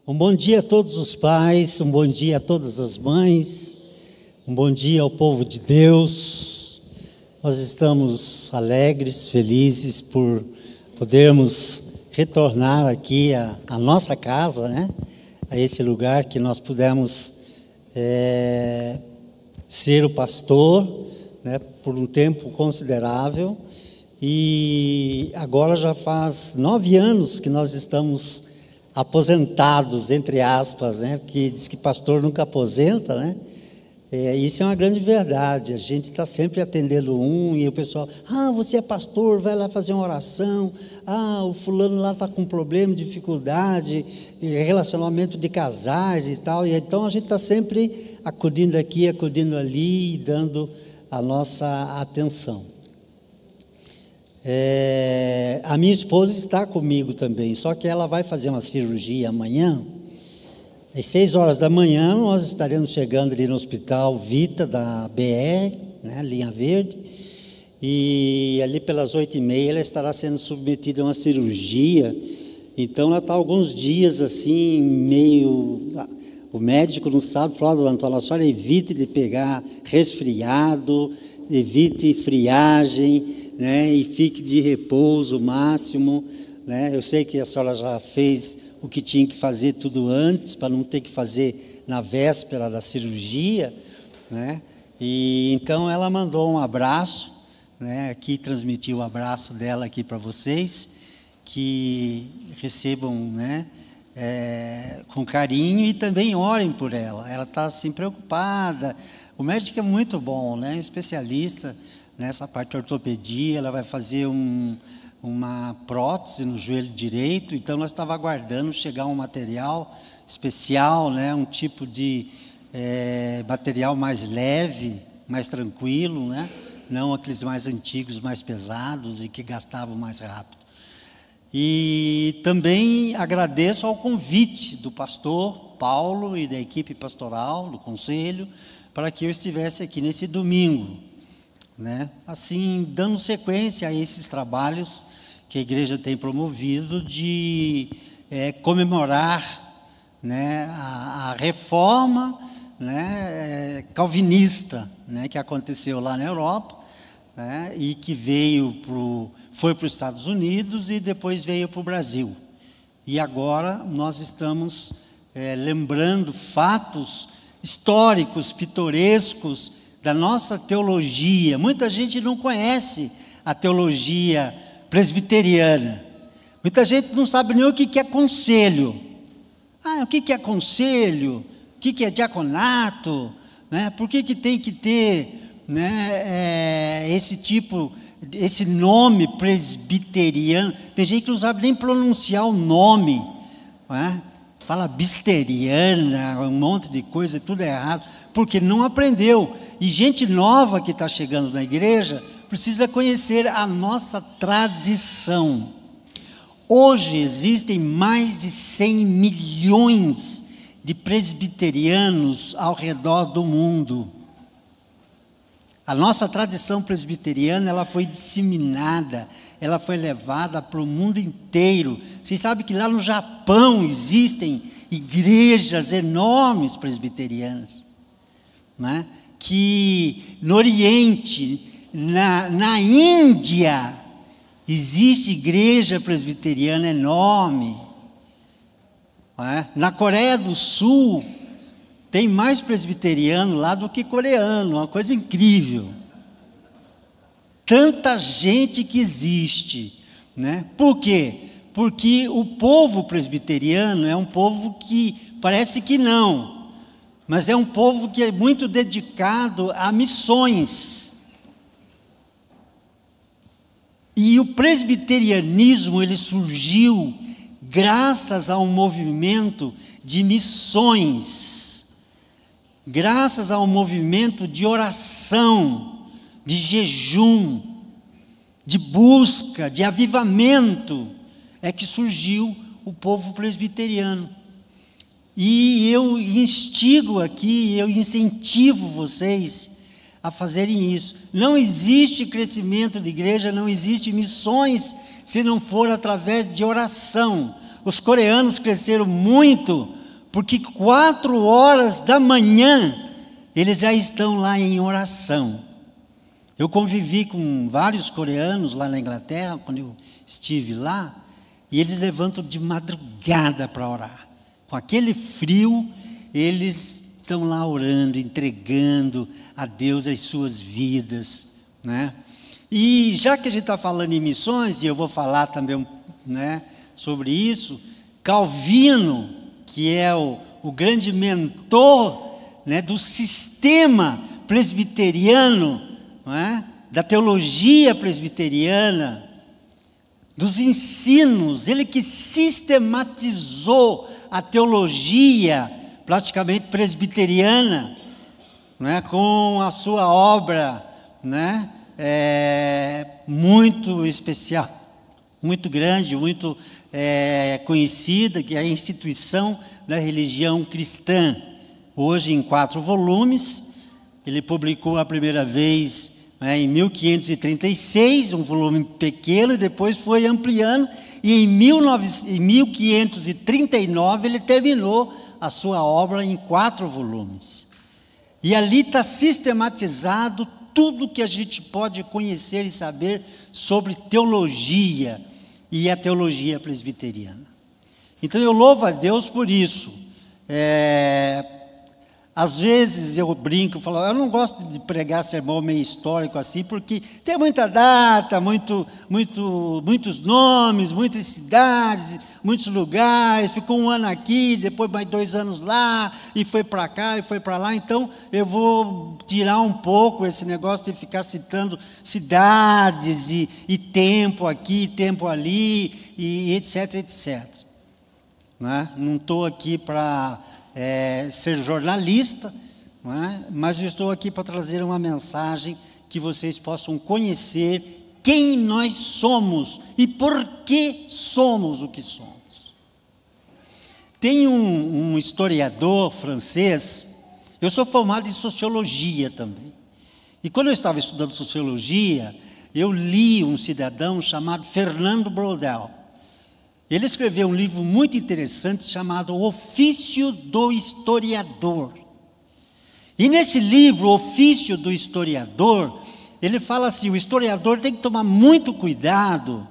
Um bom dia a todos os pais, um bom dia a todas as mães, um bom dia ao povo de Deus. Nós estamos alegres, felizes por podermos retornar aqui à nossa casa, né? A esse lugar que nós pudemos ser o pastor, né? Por um tempo considerável. E agora já faz 9 anos que nós estamos aposentados, entre aspas, né? Porque diz que pastor nunca aposenta, né? Isso é uma grande verdade. A gente está sempre atendendo e o pessoal, você é pastor, vai lá fazer uma oração, o fulano lá está com problema, dificuldade, relacionamento de casais e tal, e então a gente está sempre acudindo aqui, acudindo ali e dando a nossa atenção. A minha esposa está comigo também, só que ela vai fazer uma cirurgia amanhã. Às 6 horas da manhã, nós estaremos chegando ali no Hospital Vita da BR, né, Linha Verde, e ali pelas 8h30 ela estará sendo submetida a uma cirurgia. Então ela está alguns dias assim, meio... O médico não sabe, falou, Antônio, a senhora evite de pegar resfriado, evite friagem, né, e fique de repouso máximo, né? Eu sei que a senhora já fez o que tinha que fazer tudo antes, para não ter que fazer na véspera da cirurgia, né? E então ela mandou um abraço, né? Aqui transmitiu o abraço dela aqui para vocês, que recebam, né? Com carinho e também orem por ela. Ela está assim preocupada. O médico é muito bom, né? Especialista nessa parte de ortopedia. Ela vai fazer uma prótese no joelho direito, então nós estávamos aguardando chegar um material especial, né? Um tipo de material mais leve, mais tranquilo, né? Não aqueles mais antigos, mais pesados e que gastavam mais rápido. E também agradeço ao convite do pastor Paulo e da equipe pastoral, do conselho, para que eu estivesse aqui nesse domingo, né? Assim, dando sequência a esses trabalhos que a igreja tem promovido de comemorar, né, a reforma, né, calvinista, né, que aconteceu lá na Europa, né, e que foi para os Estados Unidos e depois veio para o Brasil. E agora nós estamos lembrando fatos históricos, pitorescos, da nossa teologia. Muita gente não conhece a teologia presbiteriana. Muita gente não sabe nem o que é conselho. O que é conselho? O que é diaconato? Né? Por que tem que ter, né, esse nome presbiteriano? Tem gente que não sabe nem pronunciar o nome. Né? Fala bisteriana, um monte de coisa, tudo é errado, porque não aprendeu. E gente nova que está chegando na igreja precisa conhecer a nossa tradição. Hoje existem mais de 100 milhões de presbiterianos ao redor do mundo. A nossa tradição presbiteriana, ela foi disseminada, ela foi levada para o mundo inteiro. Vocês sabem que lá no Japão existem igrejas enormes presbiterianas, né? Que no Oriente, na Índia, existe igreja presbiteriana enorme. Né? Na Coreia do Sul, tem mais presbiteriano lá do que coreano, uma coisa incrível. Tanta gente que existe, né? Por quê? Porque o povo presbiteriano é um povo que parece que não, mas é um povo que é muito dedicado a missões. E o presbiterianismo, ele surgiu graças a um movimento de missões, graças a um movimento de oração, de jejum, de busca, de avivamento, é que surgiu o povo presbiteriano. E eu instigo aqui, eu incentivo vocês a fazerem isso. Não existe crescimento de igreja, não existe missões, se não for através de oração. Os coreanos cresceram muito porque 4 horas da manhã eles já estão lá em oração. Eu convivi com vários coreanos lá na Inglaterra, quando eu estive lá, e eles levantam de madrugada para orar. Com aquele frio, eles estão lá orando, entregando a Deus as suas vidas, né? E já que a gente está falando em missões, e eu vou falar também, né, sobre isso, Calvino, que é o grande mentor, né, do sistema presbiteriano, não é? Da teologia presbiteriana, dos ensinos, ele que sistematizou a teologia praticamente presbiteriana, né, com a sua obra, né, muito especial, muito grande, muito conhecida, que é a Instituição da Religião Cristã, hoje em 4 volumes. Ele publicou a primeira vez, né, em 1536, um volume pequeno, e depois foi ampliando, e em 1539 ele terminou a sua obra em 4 volumes. E ali está sistematizado tudo que a gente pode conhecer e saber sobre teologia, e a teologia presbiteriana. Então eu louvo a Deus por isso. Às vezes eu brinco, falo, eu não gosto de pregar sermão meio histórico assim, porque tem muita data, muitos nomes, muitas cidades, muitos lugares, ficou 1 ano aqui, depois mais 2 anos lá, e foi para cá, e foi para lá. Então eu vou tirar um pouco esse negócio de ficar citando cidades, e tempo aqui, tempo ali, e etc, etc. Não estou aqui para ser jornalista, não é? Mas eu estou aqui para trazer uma mensagem que vocês possam conhecer quem nós somos e por que somos o que somos. Tem um historiador francês, eu sou formado em sociologia também, e quando eu estava estudando sociologia, eu li um cidadão chamado Fernando Braudel. Ele escreveu um livro muito interessante chamado O Ofício do Historiador. E nesse livro, O Ofício do Historiador, ele fala assim, o historiador tem que tomar muito cuidado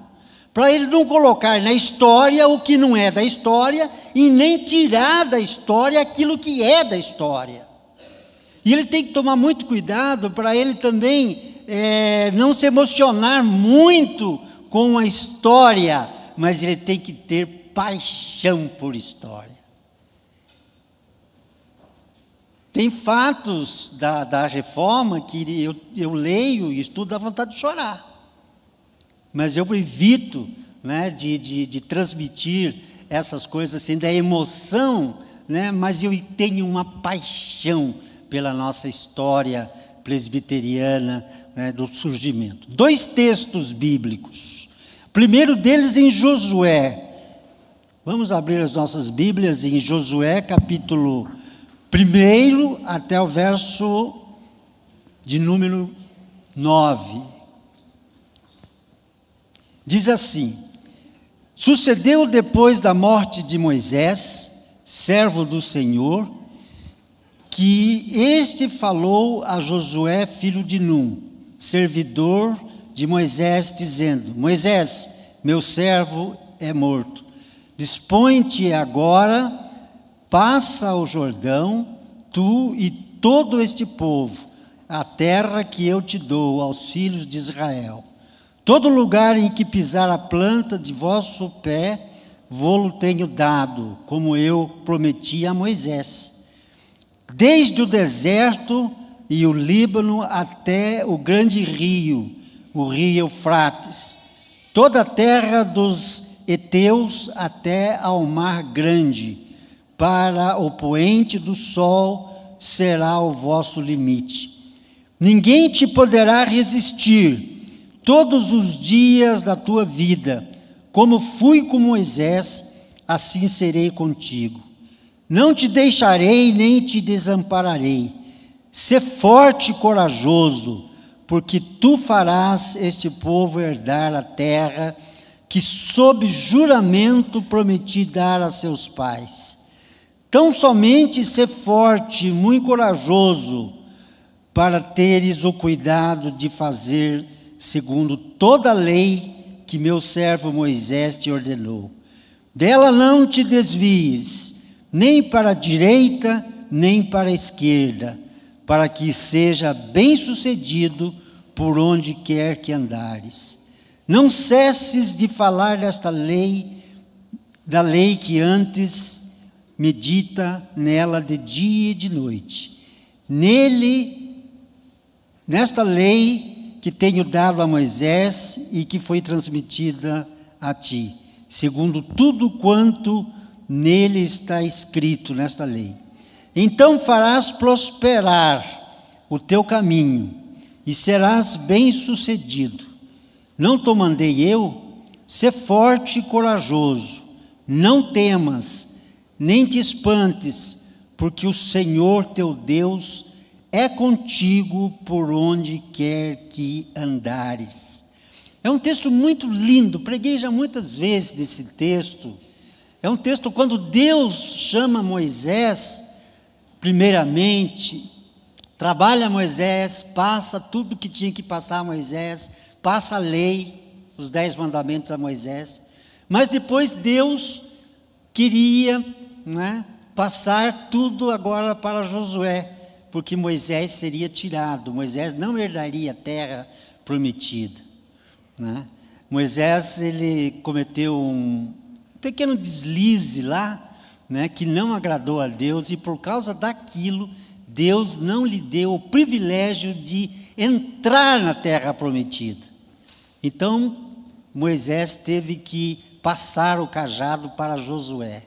para ele não colocar na história o que não é da história e nem tirar da história aquilo que é da história. E ele tem que tomar muito cuidado para ele também não se emocionar muito com a história, mas ele tem que ter paixão por história. Tem fatos da reforma que eu leio e estudo, dá vontade de chorar. Mas eu evito, né, de transmitir essas coisas assim, da emoção, né, mas eu tenho uma paixão pela nossa história presbiteriana, né, do surgimento. 2 textos bíblicos. O primeiro deles em Josué. Vamos abrir as nossas Bíblias em Josué, capítulo 1 até o verso de número 9. Diz assim: sucedeu depois da morte de Moisés, servo do Senhor, que este falou a Josué, filho de Num, servidor de Moisés, dizendo: Moisés, meu servo é morto. Dispõe-te agora, passa o Jordão, tu e todo este povo, a terra que eu te dou aos filhos de Israel. Todo lugar em que pisar a planta de vosso pé, vô-lo tenho dado, como eu prometi a Moisés. Desde o deserto e o Líbano até o grande rio, o rio Eufrates, toda a terra dos heteus até ao mar grande, para o poente do sol será o vosso limite. Ninguém te poderá resistir todos os dias da tua vida. Como fui com Moisés, assim serei contigo. Não te deixarei nem te desampararei. Sê forte e corajoso, porque tu farás este povo herdar a terra que sob juramento prometi dar a seus pais. Tão somente ser forte, muito corajoso, para teres o cuidado de fazer segundo toda a lei que meu servo Moisés te ordenou. Dela não te desvies, nem para a direita, nem para a esquerda, para que seja bem-sucedido por onde quer que andares. Não cesses de falar desta lei, da lei que antes medita nela de dia e de noite. Nesta lei que tenho dado a Moisés e que foi transmitida a ti, segundo tudo quanto nele está escrito nesta lei. Então farás prosperar o teu caminho e serás bem-sucedido. Não te mandei eu? Sê forte e corajoso, não temas, nem te espantes, porque o Senhor teu Deus é contigo por onde quer que andares. É um texto muito lindo, preguei já muitas vezes desse texto. É um texto quando Deus chama Moisés, primeiramente, trabalha Moisés, passa tudo que tinha que passar a Moisés, passa a lei, os 10 mandamentos a Moisés, mas depois Deus queria, passar tudo agora para Josué, porque Moisés seria tirado, Moisés não herdaria a terra prometida. Moisés, ele cometeu um pequeno deslize lá, que não agradou a Deus, e por causa daquilo, Deus não lhe deu o privilégio de entrar na terra prometida. Então, Moisés teve que passar o cajado para Josué.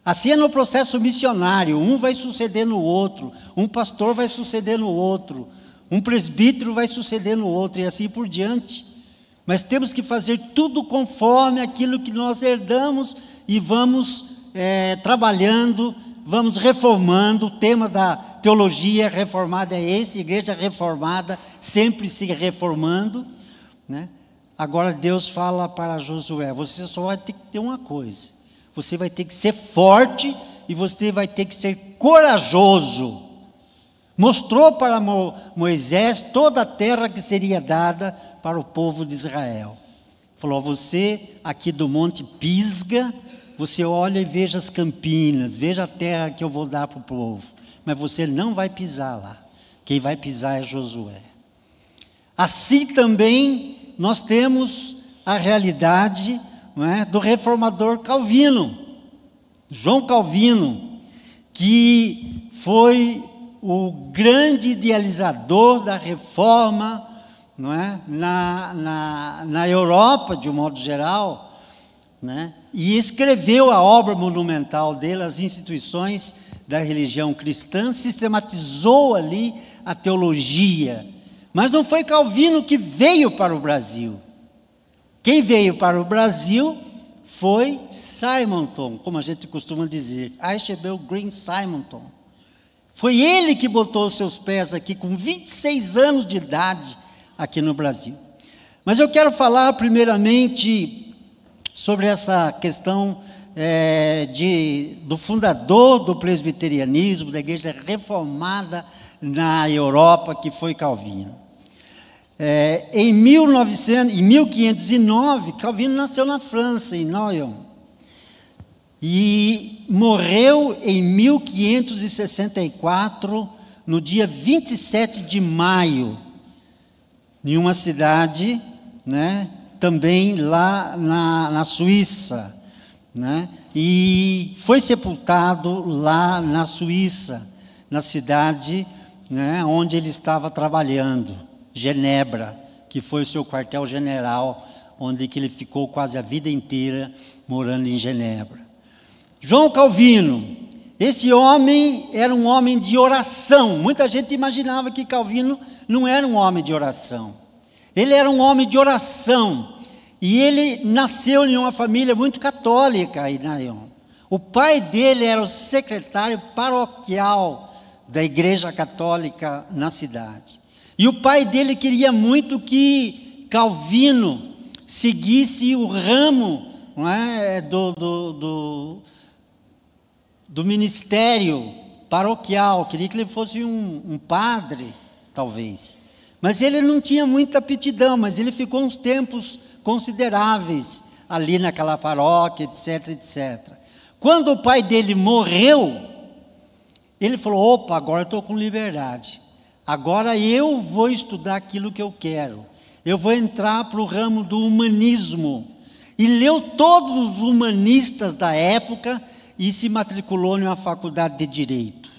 Assim é no processo missionário, um vai suceder no outro, um pastor vai suceder no outro, um presbítero vai suceder no outro, e assim por diante. Mas temos que fazer tudo conforme aquilo que nós herdamos e vamos trabalhando, vamos reformando. O tema da teologia reformada é esse, igreja reformada, sempre se reformando. Agora Deus fala para Josué, você só vai ter que ter uma coisa, você vai ter que ser forte e você vai ter que ser corajoso. Mostrou para Moisés toda a terra que seria dada para o povo de Israel. Falou, você aqui do Monte Pisga, você olha e veja as campinas, veja a terra que eu vou dar para o povo, mas você não vai pisar lá, quem vai pisar é Josué. Assim também nós temos a realidade do reformador Calvino, João Calvino, que foi o grande idealizador da reforma na Europa, de um modo geral, e escreveu a obra monumental dele, as instituições da religião cristã, sistematizou ali a teologia. Mas não foi Calvino que veio para o Brasil. Quem veio para o Brasil foi Simonton, como a gente costuma dizer, Archibald Green Simonton. Foi ele que botou os seus pés aqui com 26 anos de idade aqui no Brasil. Mas eu quero falar primeiramente sobre essa questão do fundador do presbiterianismo, da igreja reformada na Europa, que foi Calvino. Em 1509, Calvino nasceu na França, em Noyon, e morreu em 1564, no dia 27 de maio, em uma cidade, também lá na Suíça, e foi sepultado lá na Suíça, na cidade onde ele estava trabalhando, Genebra, que foi o seu quartel-general, onde que ele ficou quase a vida inteira morando em Genebra. João Calvino, esse homem era um homem de oração. Muita gente imaginava que Calvino não era um homem de oração. Ele era um homem de oração, e ele nasceu em uma família muito católica aí na Lyon. O pai dele era o secretário paroquial da igreja católica na cidade. E o pai dele queria muito que Calvino seguisse o ramo do ministério paroquial, queria que ele fosse um padre, talvez. Mas ele não tinha muita aptidão, mas ele ficou uns tempos consideráveis ali naquela paróquia, etc, etc. Quando o pai dele morreu, ele falou: opa, agora eu estou com liberdade. Agora eu vou estudar aquilo que eu quero. Eu vou entrar para o ramo do humanismo. E leu todos os humanistas da época e se matriculou numa faculdade de Direito.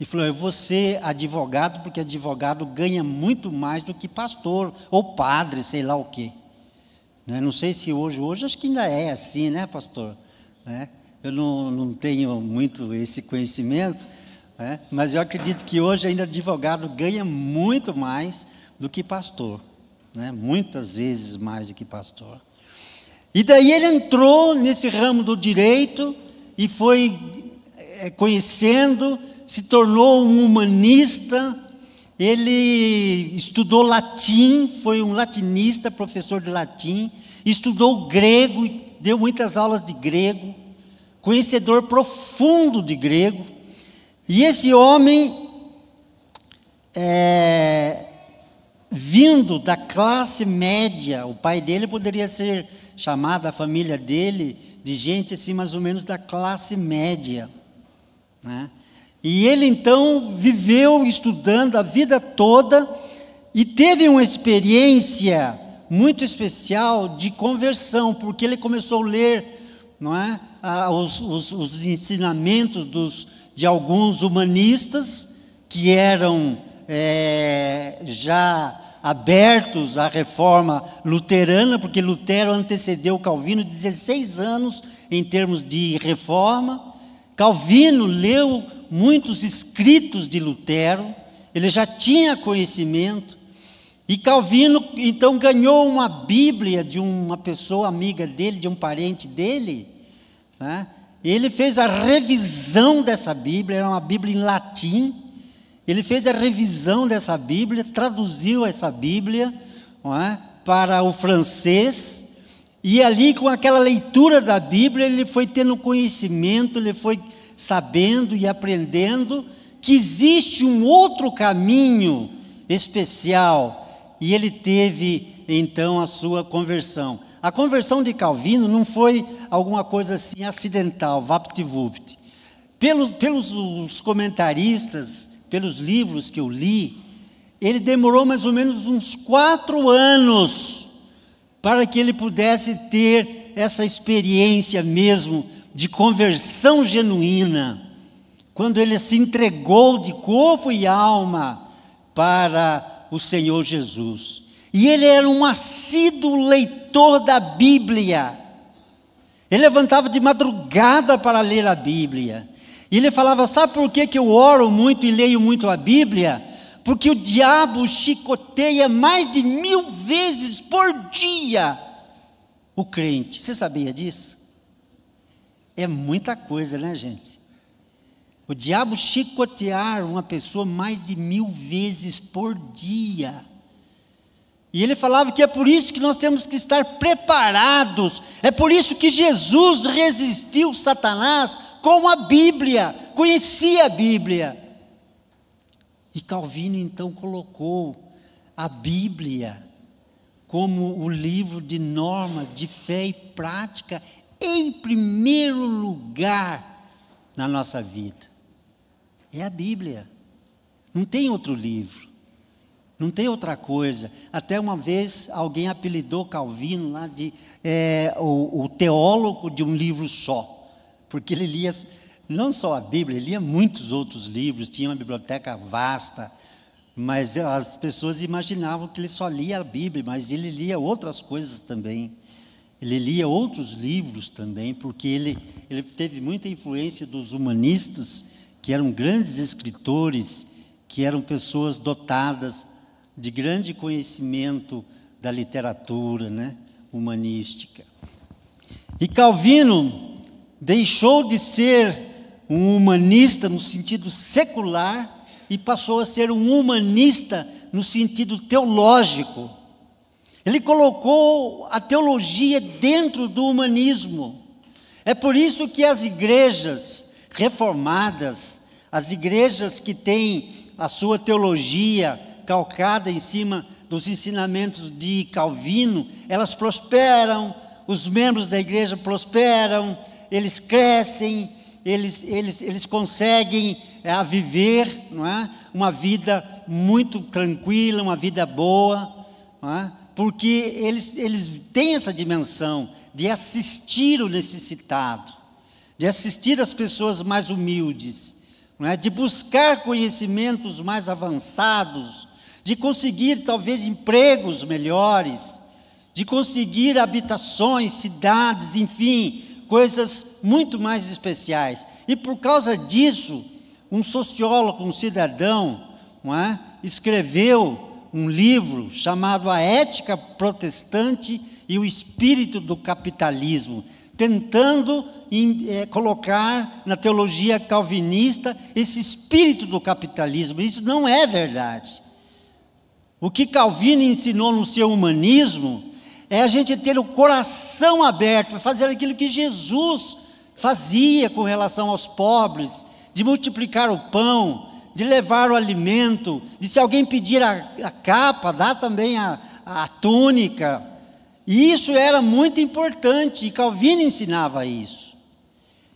E falou: eu vou ser advogado, porque advogado ganha muito mais do que pastor, ou padre, sei lá o quê. Não sei se hoje acho que ainda é assim, né, pastor? Eu não tenho muito esse conhecimento, mas eu acredito que hoje ainda advogado ganha muito mais do que pastor, muitas vezes mais do que pastor. E daí ele entrou nesse ramo do direito e foi conhecendo, se tornou um humanista. Ele estudou latim, foi um latinista, professor de latim, estudou grego, deu muitas aulas de grego, conhecedor profundo de grego. E esse homem, vindo da classe média, o pai dele poderia ser chamado, a família dele, de gente assim mais ou menos da classe média, E ele então viveu estudando a vida toda e teve uma experiência muito especial de conversão, porque ele começou a ler, os ensinamentos de alguns humanistas que eram já abertos à reforma luterana, porque Lutero antecedeu Calvino 16 anos em termos de reforma. Calvino leu muitos escritos de Lutero, ele já tinha conhecimento, e Calvino então ganhou uma Bíblia de uma pessoa amiga dele, de um parente dele, Ele fez a revisão dessa Bíblia, era uma Bíblia em latim. Ele fez a revisão dessa Bíblia, traduziu essa Bíblia para o francês, e ali com aquela leitura da Bíblia ele foi tendo conhecimento, ele foi sabendo e aprendendo que existe um outro caminho especial, e ele teve então a sua conversão. A conversão de Calvino não foi alguma coisa assim acidental, vapt-vupt. Pelos comentaristas, pelos livros que eu li, ele demorou mais ou menos uns 4 anos para que ele pudesse ter essa experiência mesmo de conversão genuína, quando ele se entregou de corpo e alma para o Senhor Jesus. E ele era um assíduo leitor da Bíblia. Ele levantava de madrugada para ler a Bíblia. E ele falava: sabe por que eu oro muito e leio muito a Bíblia? Porque o diabo chicoteia mais de 1000 vezes por dia o crente. Você sabia disso? É muita coisa, né, gente? O diabo chicotear uma pessoa mais de 1000 vezes por dia. E ele falava que é por isso que nós temos que estar preparados. É por isso que Jesus resistiu Satanás com a Bíblia, conhecia a Bíblia. E Calvino então colocou a Bíblia como o livro de norma, de fé e prática, em primeiro lugar na nossa vida. É a Bíblia, não tem outro livro. Não tem outra coisa. Até uma vez alguém apelidou Calvino lá de o teólogo de um livro só, porque ele lia não só a Bíblia, ele lia muitos outros livros, tinha uma biblioteca vasta, mas as pessoas imaginavam que ele só lia a Bíblia, mas ele lia outras coisas também. Ele lia outros livros também, porque ele teve muita influência dos humanistas, que eram grandes escritores, que eram pessoas dotadas de grande conhecimento da literatura, humanística. E Calvino deixou de ser um humanista no sentido secular e passou a ser um humanista no sentido teológico. Ele colocou a teologia dentro do humanismo. É por isso que as igrejas reformadas, as igrejas que têm a sua teologia calcada em cima dos ensinamentos de Calvino, elas prosperam, os membros da igreja prosperam, eles crescem, eles conseguem viver, não é? Uma vida muito tranquila, uma vida boa, não é? Porque eles têm essa dimensão de assistir o necessitado, de assistir as pessoas mais humildes, não é? De buscar conhecimentos mais avançados, de conseguir talvez empregos melhores, de conseguir habitações, cidades, enfim, coisas muito mais especiais. E por causa disso, um sociólogo, um cidadão, não é? Escreveu um livro chamado A Ética Protestante e o Espírito do Capitalismo, tentando colocar na teologia calvinista esse espírito do capitalismo. Isso não é verdade. O que Calvino ensinou no seu humanismo é a gente ter o coração aberto para fazer aquilo que Jesus fazia com relação aos pobres, de multiplicar o pão, de levar o alimento, de se alguém pedir a capa, dar também a túnica. E isso era muito importante, e Calvino ensinava isso.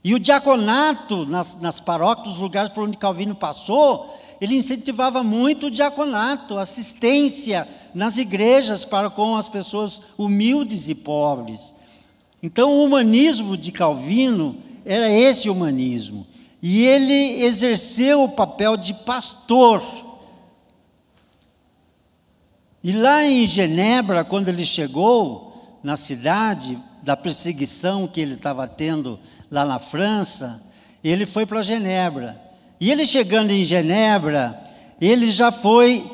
E o diaconato nas paróquias, nos lugares por onde Calvino passou, ele incentivava muito o diaconato, assistência nas igrejas para com as pessoas humildes e pobres. Então o humanismo de Calvino era esse humanismo. E ele exerceu o papel de pastor. E lá em Genebra, quando ele chegou na cidade, da perseguição que ele estava tendo lá na França, ele foi para Genebra. E ele chegando em Genebra, ele já foi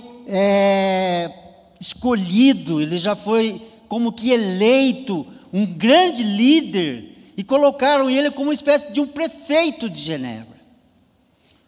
escolhido, ele já foi como que eleito um grande líder, e colocaram ele como uma espécie de um prefeito de Genebra.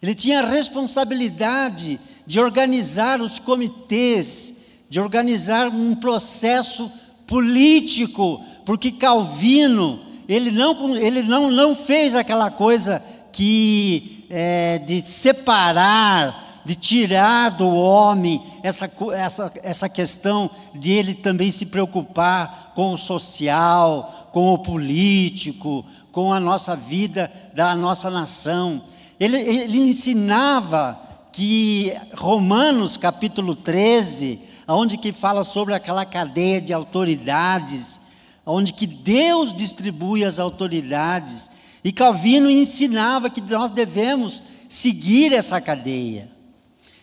Ele tinha a responsabilidade de organizar os comitês, de organizar um processo político, porque Calvino, ele não fez aquela coisa de separar, de tirar do homem essa questão de ele também se preocupar com o social, com o político, com a nossa vida da nossa nação. Ele ensinava que Romanos capítulo 13, onde que fala sobre aquela cadeia de autoridades, onde que Deus distribui as autoridades, e Calvino ensinava que nós devemos seguir essa cadeia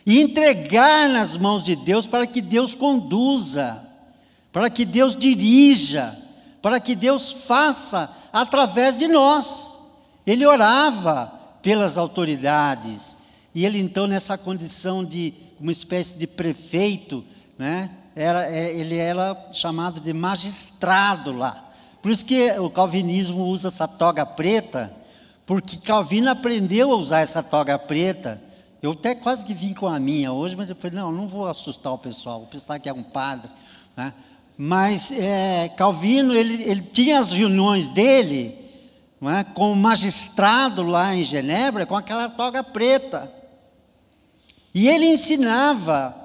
e entregar nas mãos de Deus para que Deus conduza, para que Deus dirija, para que Deus faça através de nós. Ele orava pelas autoridades, e ele então nessa condição de uma espécie de prefeito, né, ele era chamado de magistrado lá. Por isso que o calvinismo usa essa toga preta, porque Calvino aprendeu a usar essa toga preta. Eu até quase que vim com a minha hoje, mas eu falei, não vou assustar o pessoal, vou pensar que é um padre, né? Mas Calvino, ele tinha as reuniões dele, não é, com o magistrado lá em Genebra, com aquela toga preta. E ele ensinava,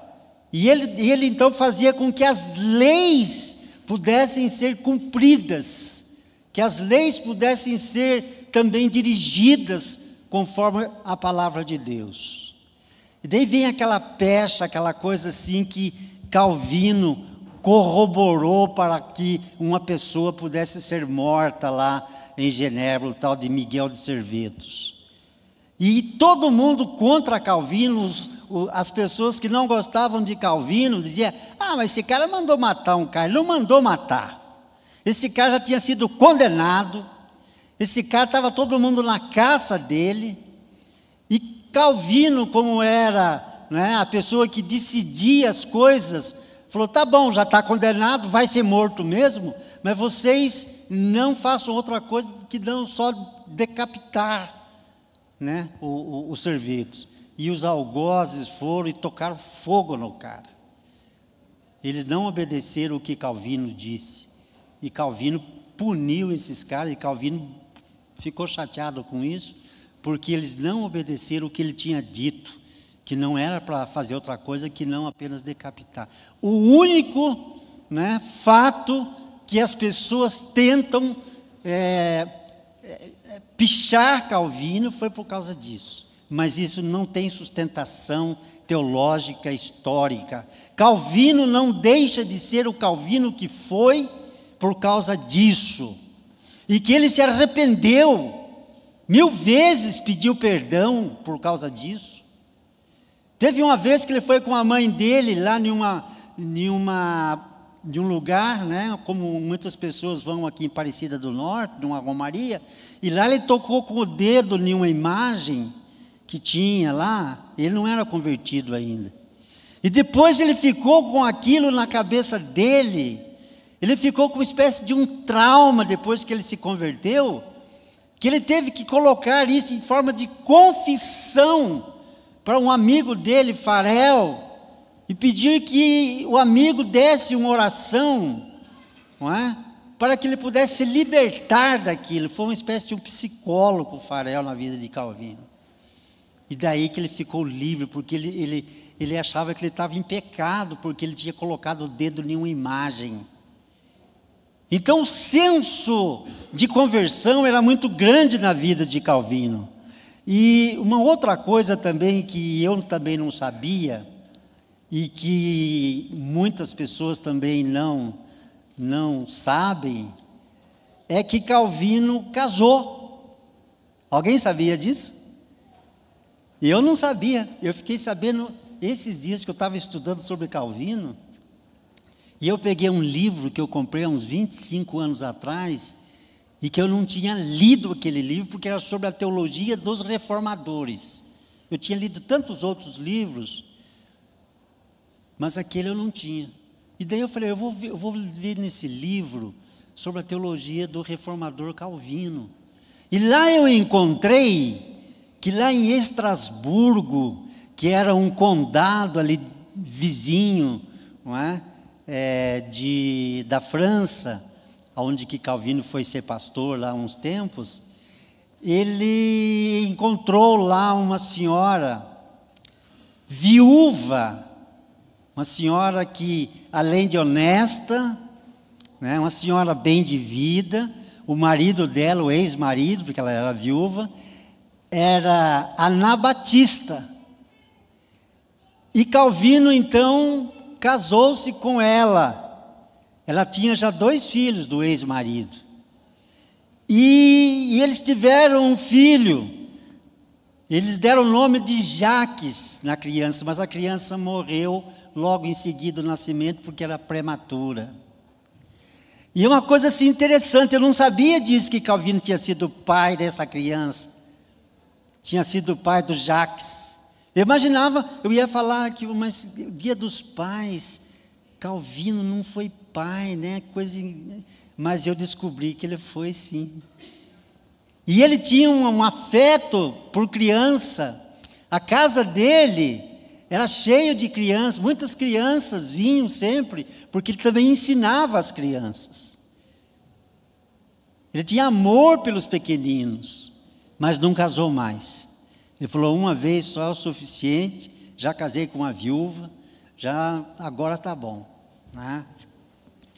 e ele então fazia com que as leis pudessem ser cumpridas, que as leis pudessem ser também dirigidas conforme a palavra de Deus. E daí vem aquela pecha, aquela coisa assim que Calvino corroborou para que uma pessoa pudesse ser morta lá em Genebra, o tal de Miguel de Servetos. E todo mundo contra Calvino, as pessoas que não gostavam de Calvino, diziam, mas esse cara mandou matar um cara. Ele não mandou matar. Esse cara já tinha sido condenado, esse cara estava todo mundo na caça dele, e Calvino, como era, né, a pessoa que decidia as coisas, falou, tá bom, já está condenado, vai ser morto mesmo, mas vocês não façam outra coisa que não só decapitar, né, os Servetos. E os algozes foram e tocaram fogo no cara. Eles não obedeceram o que Calvino disse. E Calvino puniu esses caras, e Calvino ficou chateado com isso, porque eles não obedeceram o que ele tinha dito, que não era para fazer outra coisa que não apenas decapitar. O único, né, fato que as pessoas tentam pichar Calvino foi por causa disso. Mas isso não tem sustentação teológica, histórica. Calvino não deixa de ser o Calvino que foi por causa disso. E que ele se arrependeu, 1000 vezes pediu perdão por causa disso. Teve uma vez que ele foi com a mãe dele lá de um lugar, né, como muitas pessoas vão aqui em Aparecida do Norte, de uma romaria, e lá ele tocou com o dedo em uma imagem que tinha lá. Ele não era convertido ainda. E depois ele ficou com aquilo na cabeça dele. Ele ficou com uma espécie de um trauma depois que ele se converteu, que ele teve que colocar isso em forma de confissão para um amigo dele, Farel, e pedir que o amigo desse uma oração, não é? Para que ele pudesse se libertar daquilo. Foi uma espécie de um psicólogo, Farel, na vida de Calvino. E daí que ele ficou livre, porque ele achava que ele estava em pecado, porque ele tinha colocado o dedo em uma imagem. Então o senso de conversão era muito grande na vida de Calvino. E uma outra coisa também que eu também não sabia, e que muitas pessoas também não sabem, é que Calvino casou. Alguém sabia disso? Eu não sabia. Eu fiquei sabendo esses dias que eu estava estudando sobre Calvino, e eu peguei um livro que eu comprei há uns 25 anos atrás, e que eu não tinha lido aquele livro, porque era sobre a teologia dos reformadores. Eu tinha lido tantos outros livros, mas aquele eu não tinha. E daí eu falei, eu vou ler nesse livro sobre a teologia do reformador Calvino. E lá eu encontrei que lá em Estrasburgo, que era um condado ali vizinho, não é? Da França, onde que Calvino foi ser pastor lá há uns tempos, ele encontrou lá uma senhora viúva, uma senhora que, além de honesta, né, uma senhora bem de vida. O marido dela, o ex-marido, porque ela era viúva, era anabatista. E Calvino, então, casou-se com ela. Ela tinha já 2 filhos do ex-marido. E eles tiveram um filho. Eles deram o nome de Jacques na criança, mas a criança morreu logo em seguida do nascimento, porque era prematura. E uma coisa assim interessante, eu não sabia disso, que Calvino tinha sido o pai dessa criança. Tinha sido o pai do Jacques. Eu imaginava, eu ia falar que, mas o Dia dos Pais, Calvino não foi pai, né? Mas eu descobri que ele foi sim. E ele tinha um afeto por criança. A casa dele era cheia de crianças, muitas crianças vinham sempre, porque ele também ensinava as crianças. Ele tinha amor pelos pequeninos, mas não casou mais. Ele falou, uma vez só é o suficiente, já casei com uma viúva, agora está bom, né?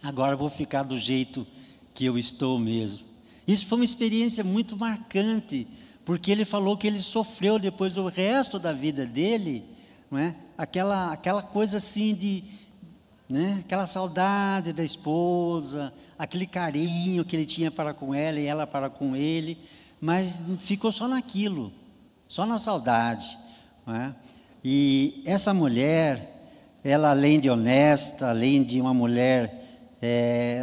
Agora eu vou ficar do jeito que eu estou mesmo. Isso foi uma experiência muito marcante, porque ele falou que ele sofreu depois o resto da vida dele, não é? Aquela coisa assim né? Aquela saudade da esposa, aquele carinho que ele tinha para com ela e ela para com ele, mas ficou só naquilo, só na saudade, não é? E essa mulher, ela além de honesta, além de uma mulher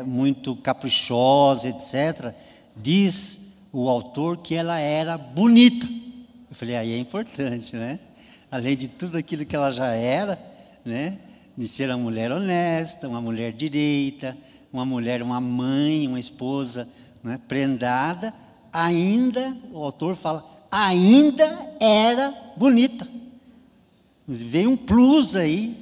muito caprichosa, etc., diz o autor que ela era bonita. Eu falei, aí é importante, né? Além de tudo aquilo que ela já era, né? De ser uma mulher honesta, uma mulher direita, uma mulher, uma mãe, uma esposa, né? Prendada, ainda, o autor fala, ainda era bonita. Mas veio um plus aí,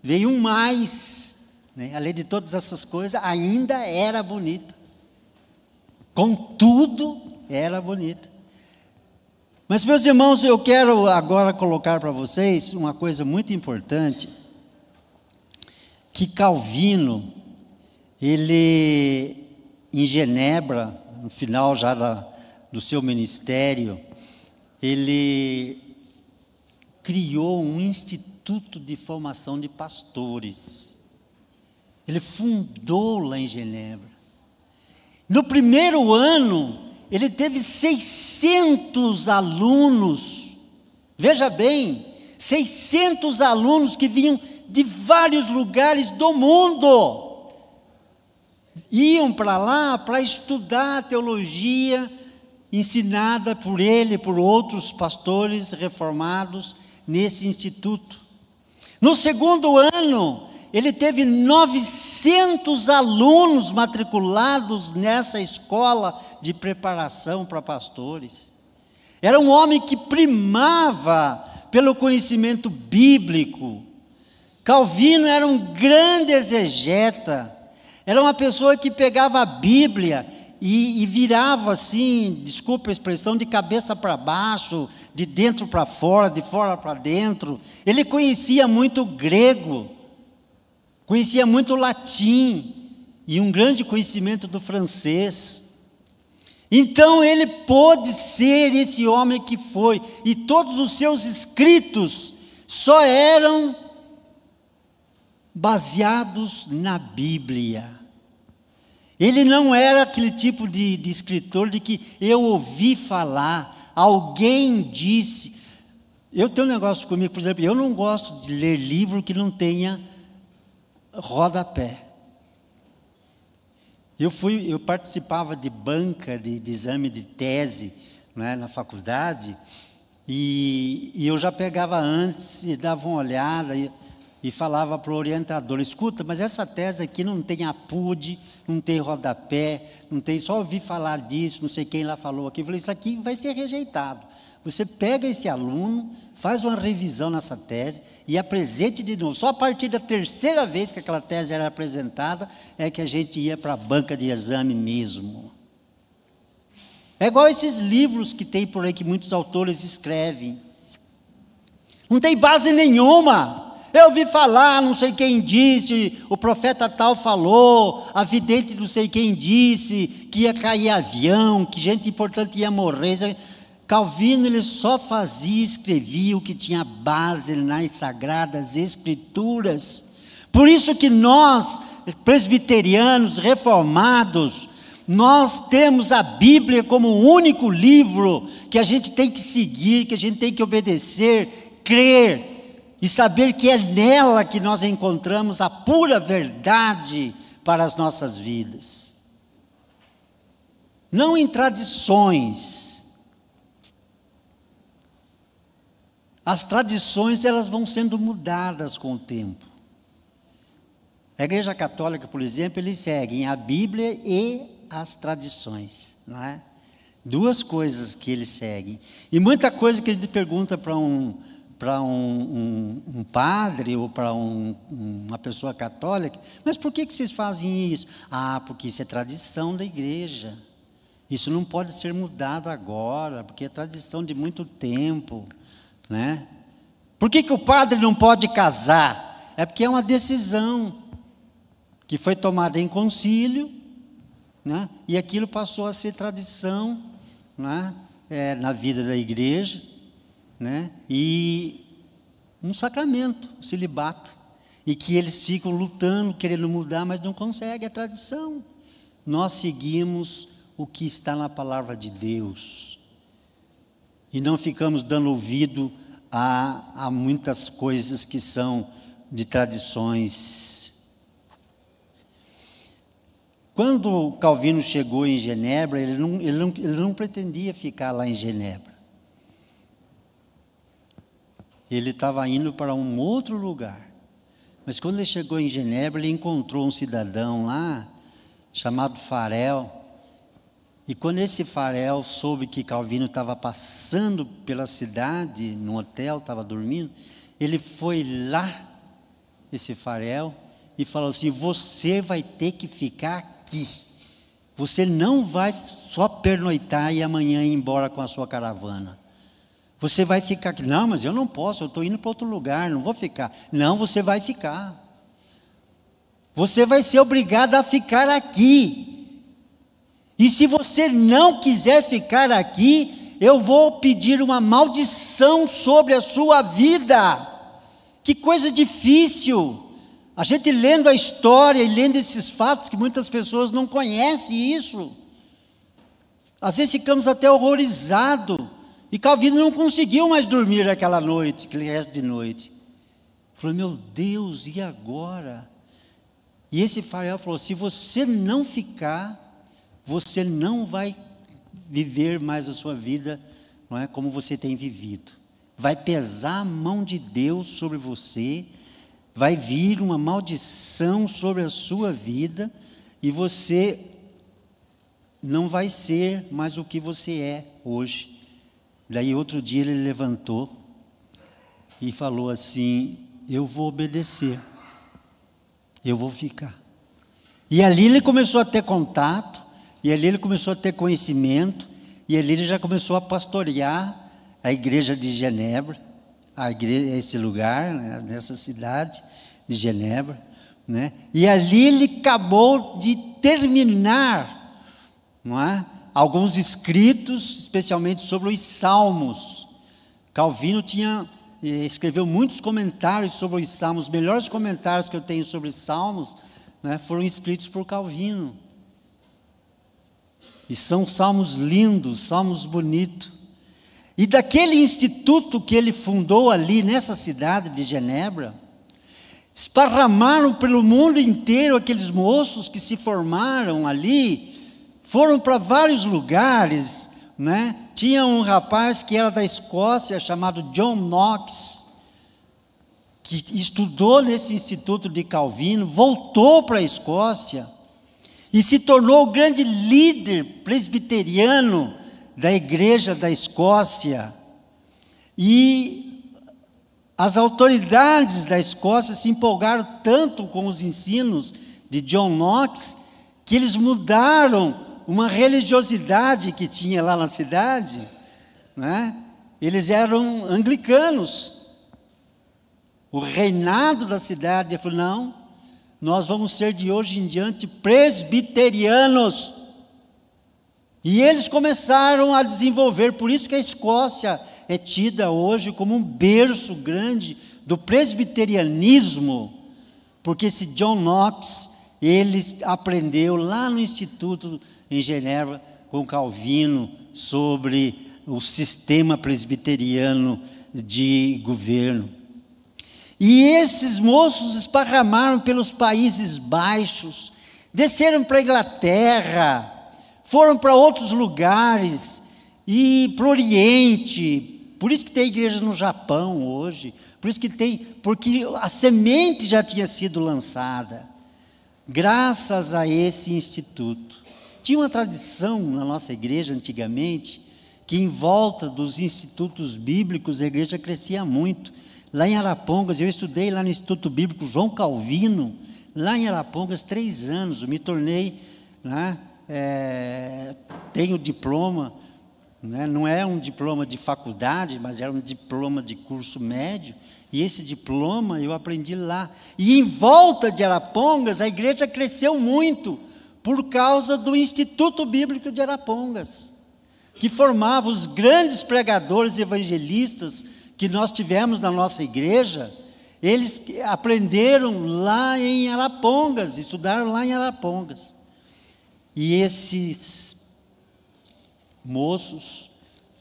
veio um mais, né? Além de todas essas coisas, ainda era bonita. Contudo, era bonita. Mas, meus irmãos, eu quero agora colocar para vocês uma coisa muito importante, que Calvino, ele, em Genebra, no final já do seu ministério, ele criou um instituto de formação de pastores. Ele fundou lá em Genebra. No primeiro ano, ele teve 600 alunos, veja bem, 600 alunos que vinham de vários lugares do mundo, iam para lá para estudar teologia, ensinada por ele, por outros pastores reformados nesse instituto. No segundo ano, ele teve 900 alunos matriculados nessa escola de preparação para pastores. Era um homem que primava pelo conhecimento bíblico. Calvino era um grande exegeta, era uma pessoa que pegava a Bíblia e virava assim, desculpa a expressão, de cabeça para baixo, de dentro para fora, de fora para dentro. Ele conhecia muito grego, conhecia muito latim e um grande conhecimento do francês. Então ele pôde ser esse homem que foi, e todos os seus escritos só eram baseados na Bíblia. Ele não era aquele tipo de escritor de que eu ouvi falar, alguém disse. Eu tenho um negócio comigo, por exemplo, eu não gosto de ler livro que não tenha rodapé. Eu participava de banca de exame de tese, né, na faculdade, e eu já pegava antes e dava uma olhada e falava para o orientador: escuta, mas essa tese aqui não tem APUD, não tem rodapé, não tem, só ouvi falar disso, não sei quem lá falou aqui. Eu falei: isso aqui vai ser rejeitado. Você pega esse aluno, faz uma revisão nessa tese e apresente de novo. Só a partir da terceira vez que aquela tese era apresentada é que a gente ia para a banca de exame mesmo. É igual esses livros que tem por aí que muitos autores escrevem. Não tem base nenhuma. Eu ouvi falar, não sei quem disse, o profeta tal falou, a vidente não sei quem disse, que ia cair avião, que gente importante ia morrer. Calvino, ele só fazia e escrevia o que tinha base nas Sagradas Escrituras. Por isso que nós, presbiterianos, reformados, nós temos a Bíblia como o único livro que a gente tem que seguir, que a gente tem que obedecer, crer e saber que é nela que nós encontramos a pura verdade para as nossas vidas. Não em tradições. As tradições, elas vão sendo mudadas com o tempo. A Igreja Católica, por exemplo, eles seguem a Bíblia e as tradições, não é? Duas coisas que eles seguem. E muita coisa que a gente pergunta para um padre ou para uma pessoa católica: mas por que vocês fazem isso? Ah, porque isso é tradição da igreja. Isso não pode ser mudado agora, porque é tradição de muito tempo. Né? Por que o padre não pode casar? É porque é uma decisão que foi tomada em concílio, né? E aquilo passou a ser tradição, né? Na vida da igreja, né? E um sacramento, um celibato, e que eles ficam lutando, querendo mudar, mas não conseguem, é tradição. Nós seguimos o que está na palavra de Deus. E não ficamos dando ouvido a muitas coisas que são de tradições. Quando Calvino chegou em Genebra, ele não pretendia ficar lá em Genebra. Ele estava indo para um outro lugar. Mas quando ele chegou em Genebra, ele encontrou um cidadão lá, chamado Farel. E quando esse Farel soube que Calvino estava passando pela cidade, num hotel, estava dormindo, ele foi lá, esse Farel, e falou assim: você vai ter que ficar aqui. Você não vai só pernoitar e amanhã ir embora com a sua caravana. Você vai ficar aqui. Não, mas eu não posso, eu estou indo para outro lugar, não vou ficar. Não, você vai ficar. Você vai ser obrigado a ficar aqui. E se você não quiser ficar aqui, eu vou pedir uma maldição sobre a sua vida. Que coisa difícil. A gente lendo a história e lendo esses fatos, que muitas pessoas não conhecem isso. Às vezes ficamos até horrorizados. E Calvino não conseguiu mais dormir aquela noite, aquele resto de noite. Falou, meu Deus, e agora? E esse farol falou, se você não ficar, você não vai viver mais a sua vida, não é, como você tem vivido. Vai pesar a mão de Deus sobre você, vai vir uma maldição sobre a sua vida, e você não vai ser mais o que você é hoje. Daí outro dia ele levantou e falou assim, eu vou obedecer, eu vou ficar. E ali ele começou a ter contato, e ali ele começou a ter conhecimento, e ali ele já começou a pastorear a igreja de Genebra, esse lugar, né, nessa cidade de Genebra, né? E ali ele acabou de terminar, não é? Alguns escritos, especialmente sobre os Salmos. Calvino escreveu muitos comentários sobre os Salmos. Os melhores comentários que eu tenho sobre os Salmos, né, foram escritos por Calvino. E são salmos lindos, salmos bonitos. E daquele instituto que ele fundou ali nessa cidade de Genebra, esparramaram pelo mundo inteiro aqueles moços que se formaram ali, foram para vários lugares, né? Tinha um rapaz que era da Escócia, chamado John Knox, que estudou nesse instituto de Calvino, voltou para a Escócia e se tornou o grande líder presbiteriano da igreja da Escócia. E as autoridades da Escócia se empolgaram tanto com os ensinos de John Knox, que eles mudaram uma religiosidade que tinha lá na cidade, né? Eles eram anglicanos. O reinado da cidade falou, não, nós vamos ser de hoje em diante presbiterianos. E eles começaram a desenvolver, por isso que a Escócia é tida hoje como um berço grande do presbiterianismo, porque esse John Knox, ele aprendeu lá no Instituto em Genebra com Calvino sobre o sistema presbiteriano de governo. E esses moços esparramaram pelos Países Baixos, desceram para a Inglaterra, foram para outros lugares, e para o Oriente. Por isso que tem igreja no Japão hoje, porque a semente já tinha sido lançada, graças a esse instituto. Tinha uma tradição na nossa igreja antigamente, que em volta dos institutos bíblicos a igreja crescia muito. Lá em Arapongas, eu estudei lá no Instituto Bíblico João Calvino, lá em Arapongas, 3 anos, eu me tornei, né, tenho diploma, né, não é um diploma de faculdade, mas era um diploma de curso médio, e esse diploma eu aprendi lá. E em volta de Arapongas, a igreja cresceu muito, por causa do Instituto Bíblico de Arapongas, que formava os grandes pregadores evangelistas que nós tivemos na nossa igreja. Eles aprenderam lá em Arapongas, estudaram lá em Arapongas. E esses moços,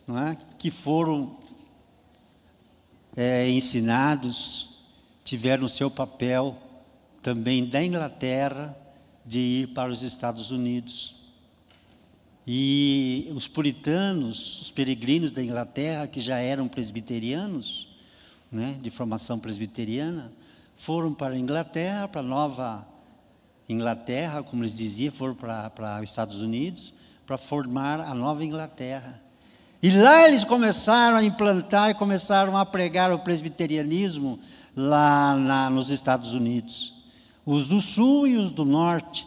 não é, que foram ensinados, tiveram o seu papel também da Inglaterra, de ir para os Estados Unidos. E os puritanos, os peregrinos da Inglaterra, que já eram presbiterianos, né, de formação presbiteriana, foram para a Inglaterra, para a Nova Inglaterra, como eles diziam, foram para os Estados Unidos, para formar a Nova Inglaterra. E lá eles começaram a implantar e começaram a pregar o presbiterianismo lá nos Estados Unidos. Os do sul e os do norte.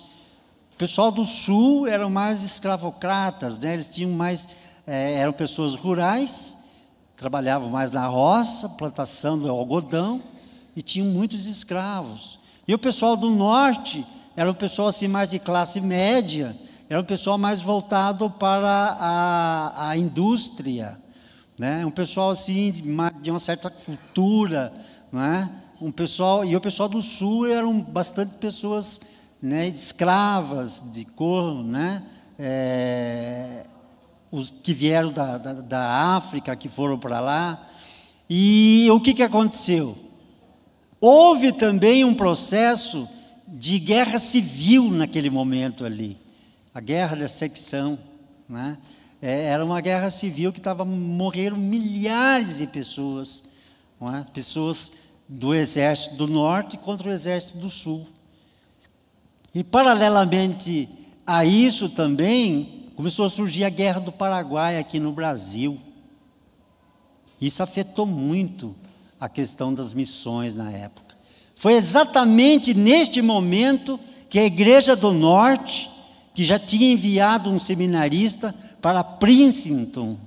O pessoal do sul eram mais escravocratas, né? Eles tinham mais, eram pessoas rurais, trabalhavam mais na roça, plantação do algodão, e tinham muitos escravos. E o pessoal do norte era o pessoal assim mais de classe média, era o pessoal mais voltado para a indústria, né? Um pessoal assim de uma certa cultura, não é? E o pessoal do sul eram bastante pessoas, né, escravas de cor, né? Os que vieram da África, que foram para lá. E o que aconteceu? Houve também um processo de guerra civil naquele momento ali, a guerra da secção, né? Era uma guerra civil que morreram milhares de pessoas, não é? Pessoas do exército do norte contra o exército do sul. E paralelamente a isso também começou a surgir a guerra do Paraguai aqui no Brasil. Isso afetou muito a questão das missões na época. Foi exatamente neste momento que a Igreja do Norte, que já tinha enviado um seminarista para Princeton,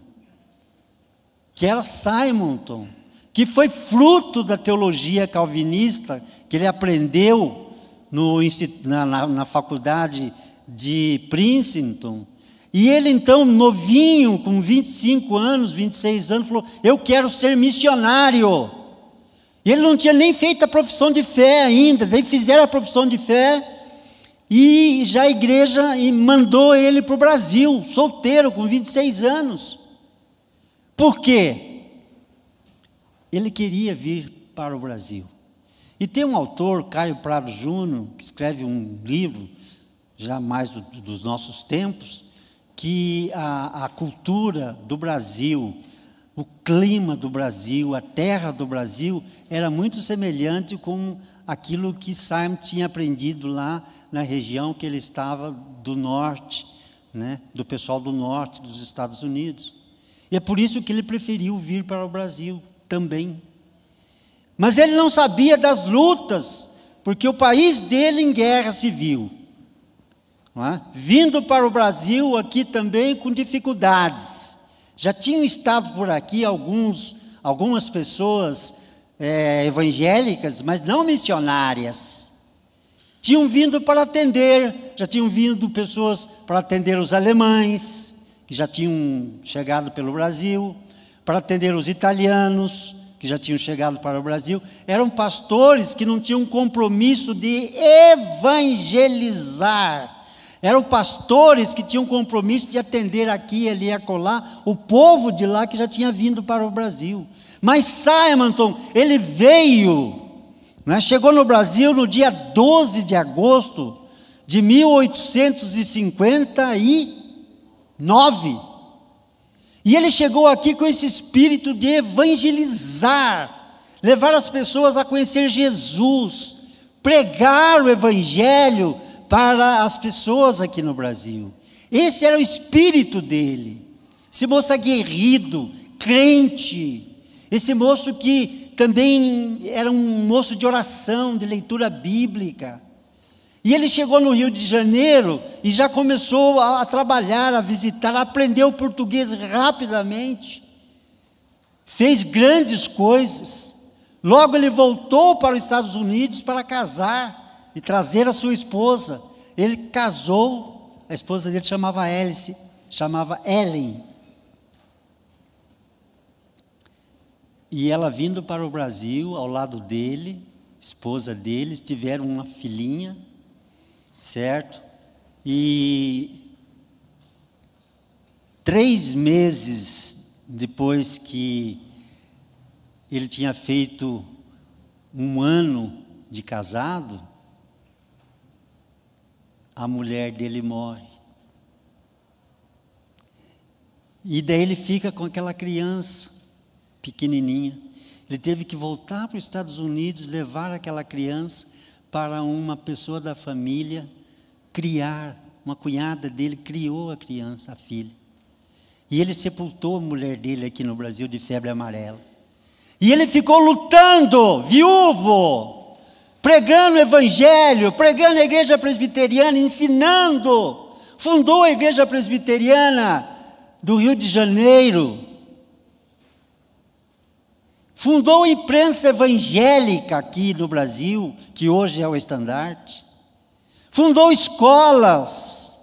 que era Simonton, que foi fruto da teologia calvinista que ele aprendeu na faculdade de Princeton. E ele então, novinho, com 25 anos, 26 anos, falou: eu quero ser missionário. E ele não tinha nem feito a profissão de fé ainda, daí fizeram a profissão de fé, e já a igreja mandou ele para o Brasil, solteiro, com 26 anos. Por quê? Ele queria vir para o Brasil. E tem um autor, Caio Prado Júnior, que escreve um livro, já mais dos nossos tempos, que a cultura do Brasil, o clima do Brasil, a terra do Brasil, era muito semelhante com aquilo que Simon tinha aprendido lá na região que ele estava do norte, né, do pessoal do norte dos Estados Unidos. E é por isso que ele preferiu vir para o Brasil também. Mas ele não sabia das lutas, porque o país dele em guerra civil, não é? Vindo para o Brasil aqui também com dificuldades. Já tinham estado por aqui algumas pessoas evangélicas, mas não missionárias. Tinham vindo para atender, já tinham vindo pessoas para atender os alemães, que já tinham chegado pelo Brasil, para atender os italianos, que já tinham chegado para o Brasil. Eram pastores que não tinham compromisso de evangelizar. Eram pastores que tinham compromisso de atender aqui, ali e acolá o povo de lá que já tinha vindo para o Brasil. Mas Simonton, ele veio, né, chegou no Brasil no dia 12 de agosto de 1859. E ele chegou aqui com esse espírito de evangelizar, levar as pessoas a conhecer Jesus, pregar o evangelho para as pessoas aqui no Brasil. Esse era o espírito dele. Esse moço aguerrido, crente, esse moço que também era um moço de oração, de leitura bíblica. E ele chegou no Rio de Janeiro e já começou a trabalhar, a visitar, aprendeu português rapidamente, fez grandes coisas. Logo ele voltou para os Estados Unidos para casar e trazer a sua esposa. Ele casou, a esposa dele chamava Ellen. E ela vindo para o Brasil, ao lado dele, esposa dele, tiveram uma filhinha, certo? E 3 meses depois que ele tinha feito 1 ano de casado, a mulher dele morre. E daí ele fica com aquela criança pequenininha. Ele teve que voltar para os Estados Unidos, levar aquela criança para uma pessoa da família criar. Uma cunhada dele criou a criança, a filha. E ele sepultou a mulher dele aqui no Brasil de febre amarela. E ele ficou lutando, viúvo, pregando o evangelho, pregando a igreja presbiteriana, ensinando. Fundou a igreja presbiteriana do Rio de Janeiro. fundou a imprensa evangélica aqui no Brasil, que hoje é o estandarte, fundou escolas,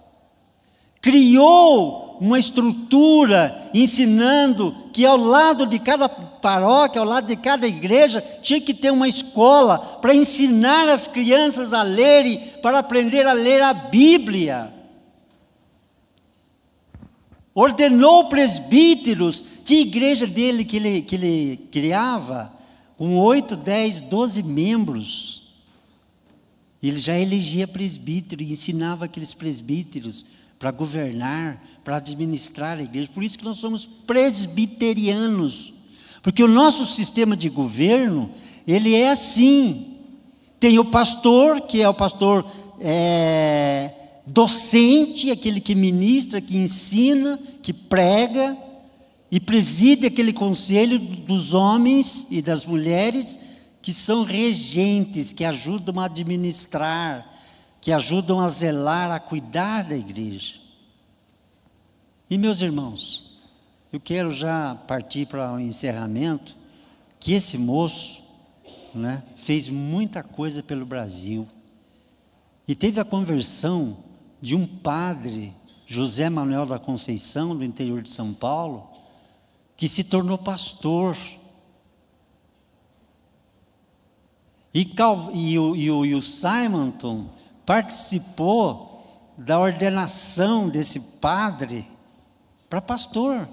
criou uma estrutura ensinando que ao lado de cada paróquia, ao lado de cada igreja, tinha que ter uma escola para ensinar as crianças a lerem, para aprender a ler a Bíblia. Ordenou presbíteros, tinha igreja dele que ele criava, com 8, 10, 12 membros. Ele já elegia presbítero e ensinava aqueles presbíteros para governar, para administrar a igreja. Por isso que nós somos presbiterianos, porque o nosso sistema de governo, ele é assim. Tem o pastor, que é o pastor docente, aquele que ministra, que ensina, que prega, e preside aquele conselho dos homens e das mulheres que são regentes, que ajudam a administrar, que ajudam a zelar, a cuidar da igreja. E meus irmãos, eu quero já partir para o encerramento, que esse moço, né, fez muita coisa pelo Brasil, e teve a conversão de um padre, José Manuel da Conceição, do interior de São Paulo, que se tornou pastor. E o Simonton participou da ordenação desse padre para pastor.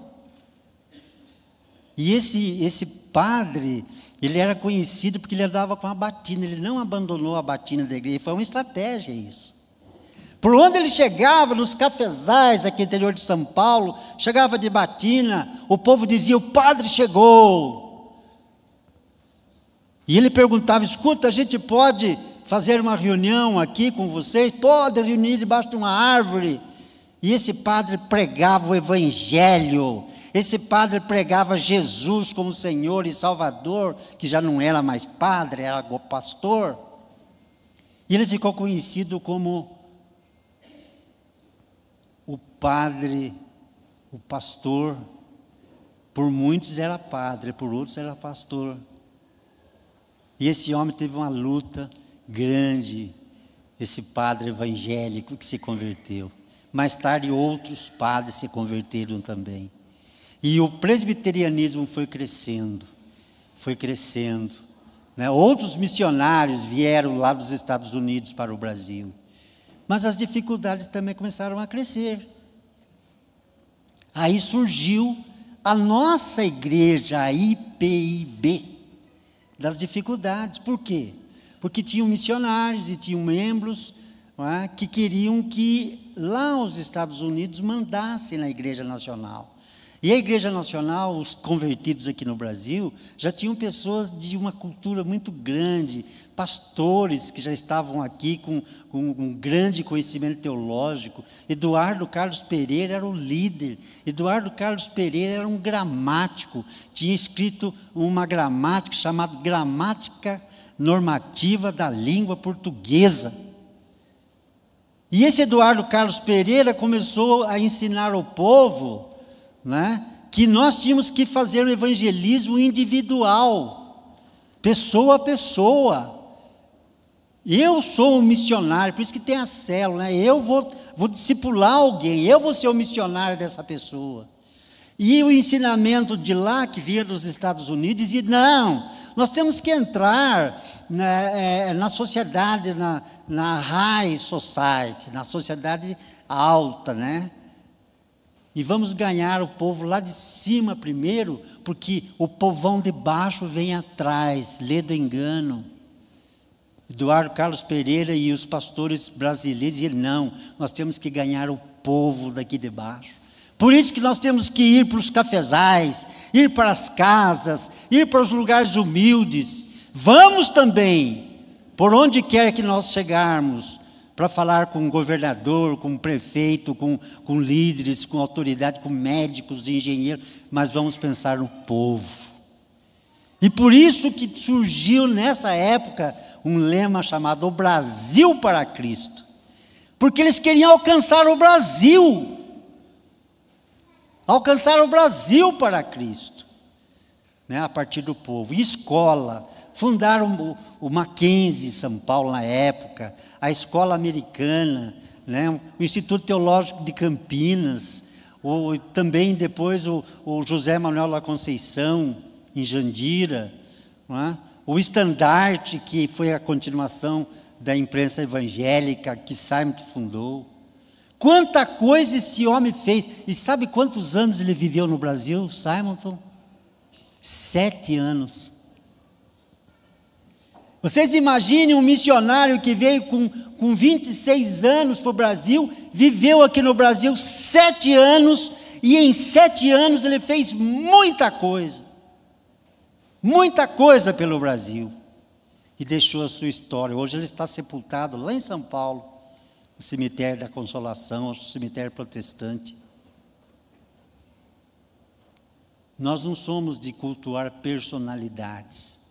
E esse padre, ele era conhecido porque ele andava com a batina, ele não abandonou a batina da igreja, foi uma estratégia isso. Por onde ele chegava, nos cafezais aqui no interior de São Paulo, chegava de batina, o povo dizia: o padre chegou. E ele perguntava: escuta, a gente pode fazer uma reunião aqui com vocês? Pode reunir debaixo de uma árvore. E esse padre pregava o evangelho, esse padre pregava Jesus como Senhor e Salvador, que já não era mais padre, era pastor. E ele ficou conhecido como o padre, o pastor. Por muitos era padre, por outros era pastor. E esse homem teve uma luta grande, esse padre evangélico que se converteu. Mais tarde outros padres se converteram também. E o presbiterianismo foi crescendo, né? Outros missionários vieram lá dos Estados Unidos para o Brasil. Mas as dificuldades também começaram a crescer. Aí surgiu a nossa igreja, a IPIB, das dificuldades. Por quê? Porque tinham missionários e tinham membros, não é, que queriam que lá os Estados Unidos mandassem na Igreja Nacional. E a Igreja Nacional, os convertidos aqui no Brasil, já tinham pessoas de uma cultura muito grande, pastores que já estavam aqui com um grande conhecimento teológico. Eduardo Carlos Pereira era o líder. Eduardo Carlos Pereira era um gramático, tinha escrito uma gramática chamada Gramática Normativa da Língua Portuguesa. E esse Eduardo Carlos Pereira começou a ensinar ao povo, né, que nós tínhamos que fazer o evangelismo individual, pessoa a pessoa. Eu sou um missionário, por isso que tem a célula, né? Eu vou discipular alguém, eu vou ser o missionário dessa pessoa. E o ensinamento de lá, que vinha dos Estados Unidos, dizia: não, nós temos que entrar na sociedade, na high society, na sociedade alta, né? E vamos ganhar o povo lá de cima primeiro, porque o povão de baixo vem atrás, lê do engano. Eduardo Carlos Pereira e os pastores brasileiros diziam: não, nós temos que ganhar o povo daqui de baixo. Por isso que nós temos que ir para os cafezais, ir para as casas, ir para os lugares humildes. Vamos também, por onde quer que nós chegarmos, para falar com o governador, com o prefeito, com líderes, com autoridade, com médicos, engenheiros, mas vamos pensar no povo. E por isso que surgiu nessa época um lema chamado O Brasil para Cristo, porque eles queriam alcançar o Brasil para Cristo. né, a partir do povo. Escola, fundaram o Mackenzie em São Paulo na época, a Escola Americana, né, o Instituto Teológico de Campinas, também depois o José Manuel La Conceição, em Jandira, não é? O Estandarte, que foi a continuação da imprensa evangélica que Simon fundou. Quanta coisa esse homem fez. E sabe quantos anos ele viveu no Brasil, Simonton? 7 anos. Vocês imaginem um missionário que veio com 26 anos para o Brasil, viveu aqui no Brasil 7 anos, e em 7 anos ele fez muita coisa pelo Brasil, e deixou a sua história. Hoje ele está sepultado lá em São Paulo, no cemitério da Consolação, o cemitério protestante. Nós não somos de cultuar personalidades.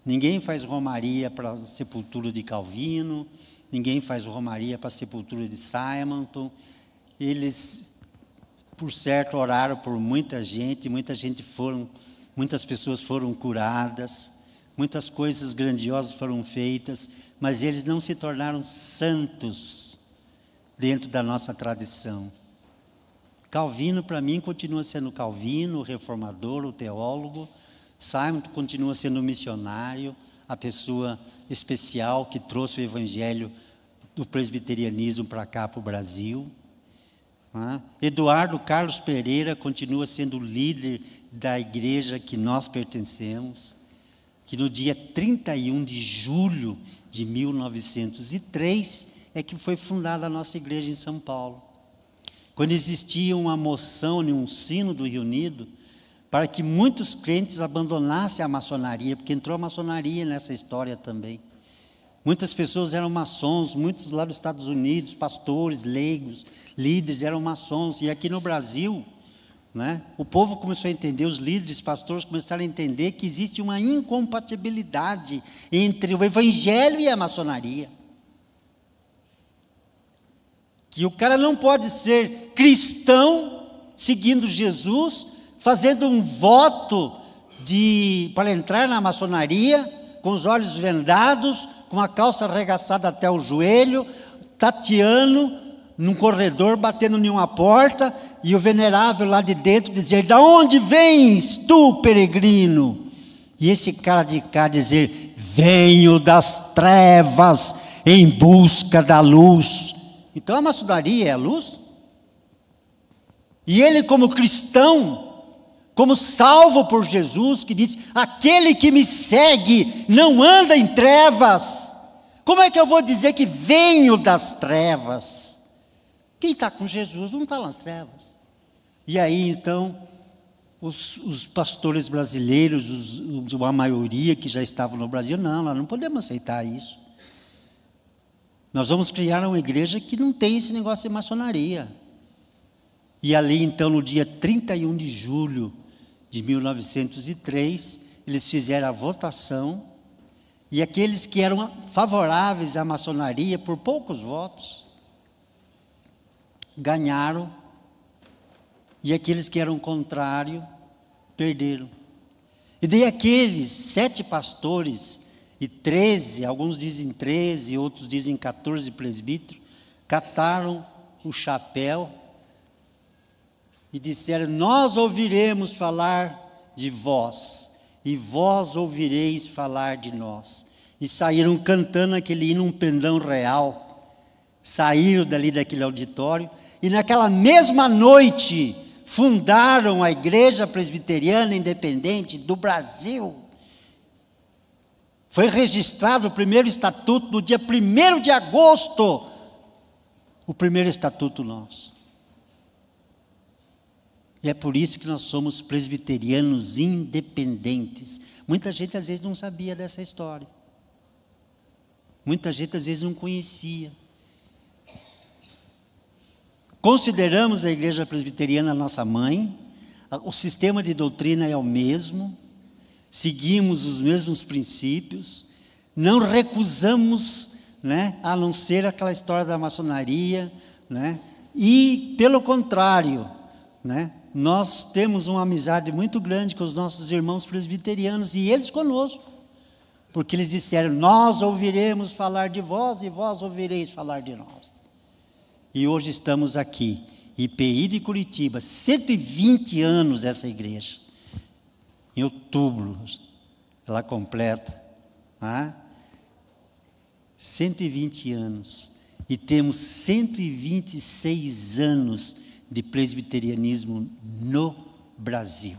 Ninguém faz romaria para a sepultura de Calvino, ninguém faz romaria para a sepultura de Simonton. Eles, por certo, oraram por muita gente muitas pessoas foram curadas, muitas coisas grandiosas foram feitas, mas eles não se tornaram santos dentro da nossa tradição. Calvino, para mim, continua sendo Calvino, o reformador, o teólogo. Simon continua sendo um missionário, a pessoa especial que trouxe o evangelho do presbiterianismo para cá, para o Brasil. Eduardo Carlos Pereira continua sendo o líder da igreja que nós pertencemos, que no dia 31 de julho de 1903 é que foi fundada a nossa igreja em São Paulo. Quando existia uma moção em um sino do Rio Unido, para que muitos crentes abandonassem a maçonaria, porque entrou a maçonaria nessa história também. Muitas pessoas eram maçons, muitos lá dos Estados Unidos, pastores, leigos, líderes eram maçons. E aqui no Brasil, né, o povo começou a entender, os líderes, pastores começaram a entender que existe uma incompatibilidade entre o evangelho e a maçonaria. Que o cara não pode ser cristão, seguindo Jesus, fazendo um voto para entrar na maçonaria, com os olhos vendados, com a calça arregaçada até o joelho, tateando num corredor, batendo em uma porta, e o venerável lá de dentro dizer: "Da onde vens tu, peregrino?" E esse cara de cá dizer: "Venho das trevas em busca da luz." Então a maçonaria é a luz? E ele, como cristão, como salvo por Jesus, que diz: "Aquele que me segue não anda em trevas." Como é que eu vou dizer que venho das trevas? Quem está com Jesus não está nas trevas. E aí então, os pastores brasileiros, a maioria que já estavam no Brasil, não, nós não podemos aceitar isso. Nós vamos criar uma igreja que não tem esse negócio de maçonaria. E ali então, no dia 31 de julho de 1903, eles fizeram a votação, e aqueles que eram favoráveis à maçonaria, por poucos votos, ganharam, e aqueles que eram contrários, perderam. E daí aqueles 7 pastores e 13, alguns dizem 13, outros dizem 14 presbíteros, cataram o chapéu e disseram: "Nós ouviremos falar de vós, e vós ouvireis falar de nós." E saíram cantando aquele hino, um pendão real. Saíram dali daquele auditório, e naquela mesma noite fundaram a Igreja Presbiteriana Independente do Brasil. Foi registrado o primeiro estatuto no dia 1º de agosto, o primeiro estatuto nosso. E é por isso que nós somos presbiterianos independentes. Muita gente às vezes não sabia dessa história. Muita gente às vezes não conhecia. Consideramos a igreja presbiteriana nossa mãe, o sistema de doutrina é o mesmo, seguimos os mesmos princípios, não recusamos, né, a não ser aquela história da maçonaria, né, e pelo contrário, né, Nós temos uma amizade muito grande com os nossos irmãos presbiterianos e eles conosco, porque eles disseram: nós ouviremos falar de vós e vós ouvireis falar de nós. E hoje estamos aqui, IPI de Curitiba, 120 anos essa igreja. Em outubro ela completa, 120 anos, e temos 126 anos de presbiterianismo no Brasil.